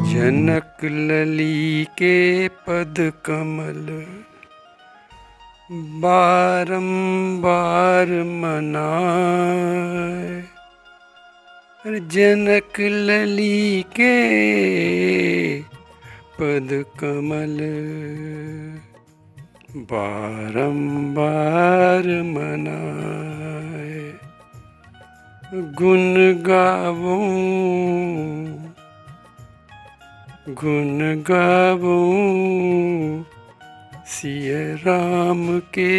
जनक लली के पद कमल बारंबार मनाए। जनक लली के पद कमल बारंबार मनाए। गुण गावूं सिय राम के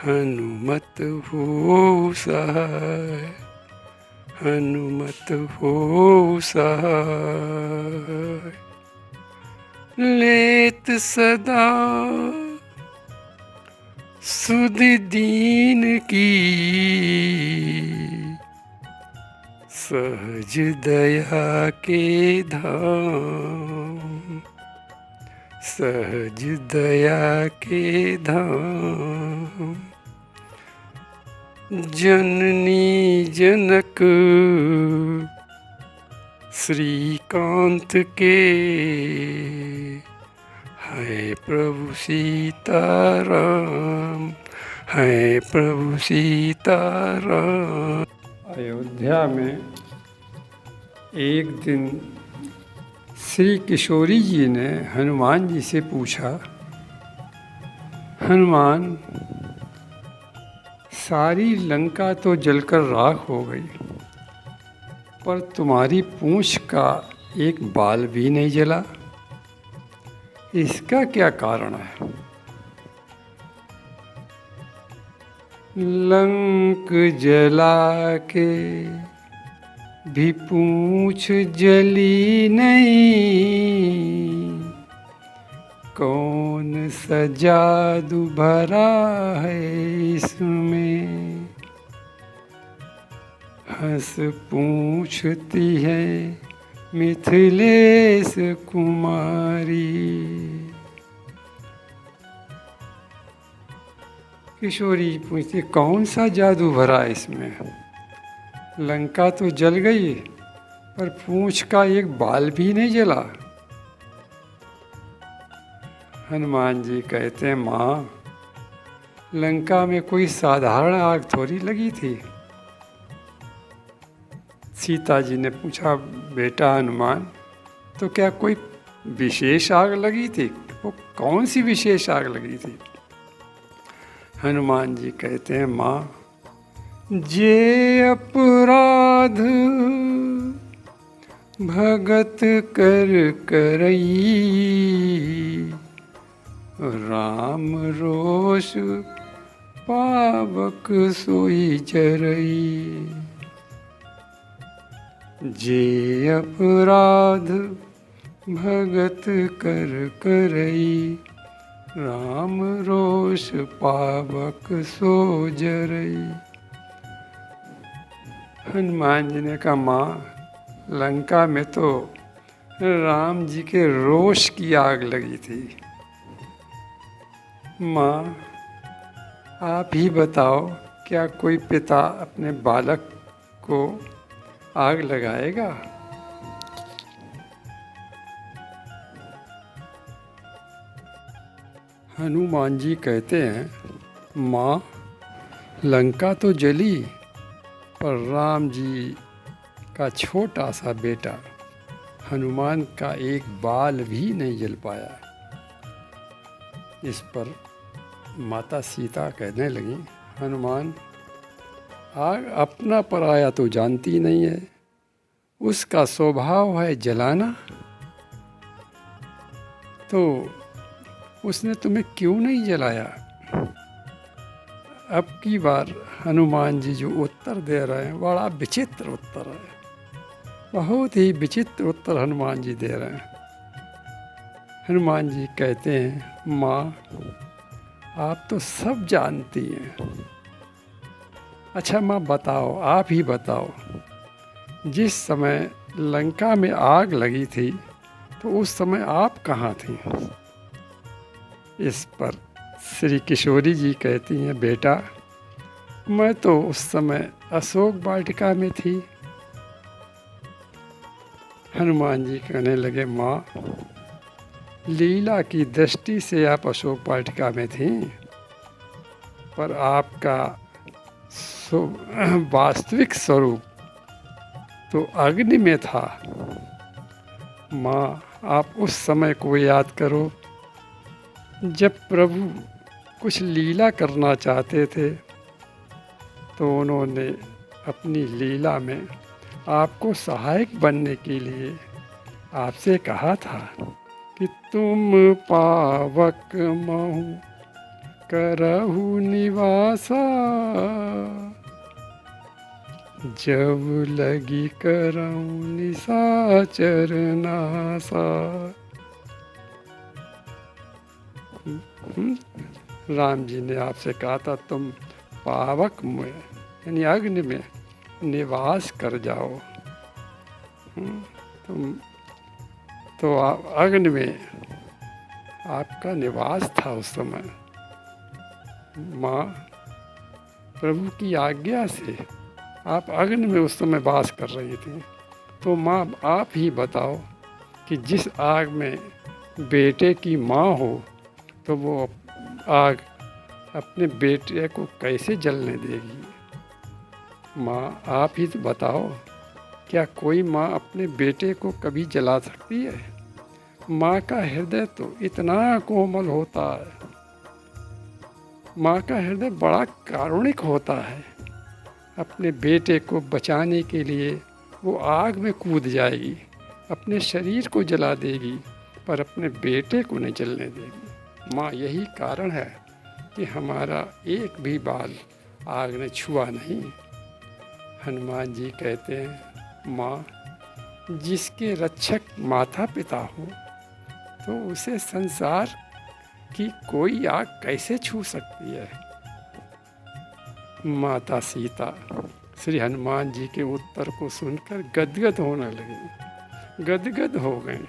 हनुमत हो सहाय। हनुमत हो सहाय। लेत सदा सुध दीन की सहज दया के धाम। सहज दया के धाम। जननी जनक श्रीकांत के है प्रभु सीताराम। है प्रभु सीताराम। अयोध्या में एक दिन श्री किशोरी जी ने हनुमान जी से पूछा, हनुमान, सारी लंका तो जलकर राख हो गई, पर तुम्हारी पूंछ का एक बाल भी नहीं जला। इसका क्या कारण है? लंक जला के भी पूंछ जली नहीं। कौन सा जादू भरा है इसमें? हंस पूछती है मिथिलेश कुमारी। किशोरी पूछती, कौन सा जादू भरा है इसमें? लंका तो जल गई, पर पूंछ का एक बाल भी नहीं जला। हनुमान जी कहते हैं, माँ, लंका में कोई साधारण आग थोड़ी लगी थी। सीता जी ने पूछा, बेटा हनुमान, तो क्या कोई विशेष आग लगी थी? वो कौन सी विशेष आग लगी थी? हनुमान जी कहते हैं, माँ, जे अपराध भगत कर करई, राम रोष पावक सोई जरई। जे अपराध भगत कर करई, राम रोष पावक सो जरई। हनुमान जी ने कहा, माँ, लंका में तो राम जी के रोष की आग लगी थी। माँ, आप ही बताओ, क्या कोई पिता अपने बालक को आग लगाएगा? हनुमान जी कहते हैं, माँ, लंका तो जली, पर राम जी का छोटा सा बेटा हनुमान का एक बाल भी नहीं जल पाया। इस पर माता सीता कहने लगी, हनुमान, आग अपना पराया तो जानती नहीं है, उसका स्वभाव है जलाना। तो उसने तुम्हें क्यों नहीं जलाया? अब की बार हनुमान जी जो उत्तर दे रहे हैं, बड़ा विचित्र उत्तर है। बहुत ही विचित्र उत्तर हनुमान जी दे रहे हैं। हनुमान जी कहते हैं, माँ, आप तो सब जानती हैं। अच्छा माँ, बताओ, आप ही बताओ, जिस समय लंका में आग लगी थी, तो उस समय आप कहाँ थी? इस पर श्री किशोरी जी कहती हैं, बेटा, मैं तो उस समय अशोक वाटिका में थी। हनुमान जी कहने लगे, माँ, लीला की दृष्टि से आप अशोक वाटिका में थी, पर आपका वास्तविक स्वरूप तो अग्नि में था। माँ, आप उस समय को याद करो जब प्रभु कुछ लीला करना चाहते थे, तो उन्होंने अपनी लीला में आपको सहायक बनने के लिए आपसे कहा था कि तुम पावक महु करहु निवासा, जब लगी करऊं निशाचर नासा। राम जी ने आपसे कहा था तुम पावक में यानी अग्नि में निवास कर जाओ। तुम तो अग्नि में आपका निवास था उस समय। माँ, प्रभु की आज्ञा से आप अग्नि में उस समय वास कर रही थी। तो माँ, आप ही बताओ कि जिस आग में बेटे की माँ हो, तो वो आग अपने बेटे को कैसे जलने देगी? माँ, आप ही तो बताओ, क्या कोई माँ अपने बेटे को कभी जला सकती है? माँ का हृदय तो इतना कोमल होता है, माँ का हृदय बड़ा कारुणिक होता है। अपने बेटे को बचाने के लिए वो आग में कूद जाएगी, अपने शरीर को जला देगी, पर अपने बेटे को नहीं जलने देगी। माँ, यही कारण है कि हमारा एक भी बाल आग ने छुआ नहीं। हनुमान जी कहते हैं, माँ, जिसके रक्षक माता पिता हो, तो उसे संसार की कोई आग कैसे छू सकती है? माता सीता श्री हनुमान जी के उत्तर को सुनकर गदगद होने लगी, गदगद हो गए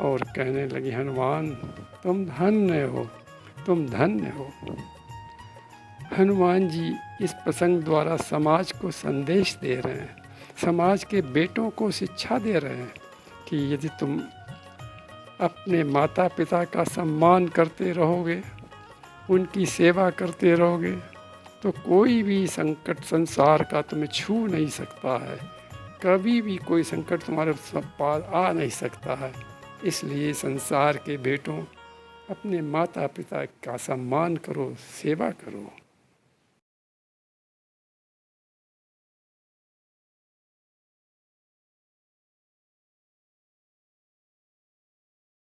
और कहने लगी, हनुमान, तुम धन्य हो, तुम धन्य हो। हनुमान जी इस प्रसंग द्वारा समाज को संदेश दे रहे हैं, समाज के बेटों को शिक्षा दे रहे हैं कि यदि तुम अपने माता पिता का सम्मान करते रहोगे, उनकी सेवा करते रहोगे, तो कोई भी संकट संसार का तुम्हें छू नहीं सकता है। कभी भी कोई संकट तुम्हारे पास आ नहीं सकता है। इसलिए संसार के बेटों, अपने माता पिता का सम्मान करो, सेवा करो।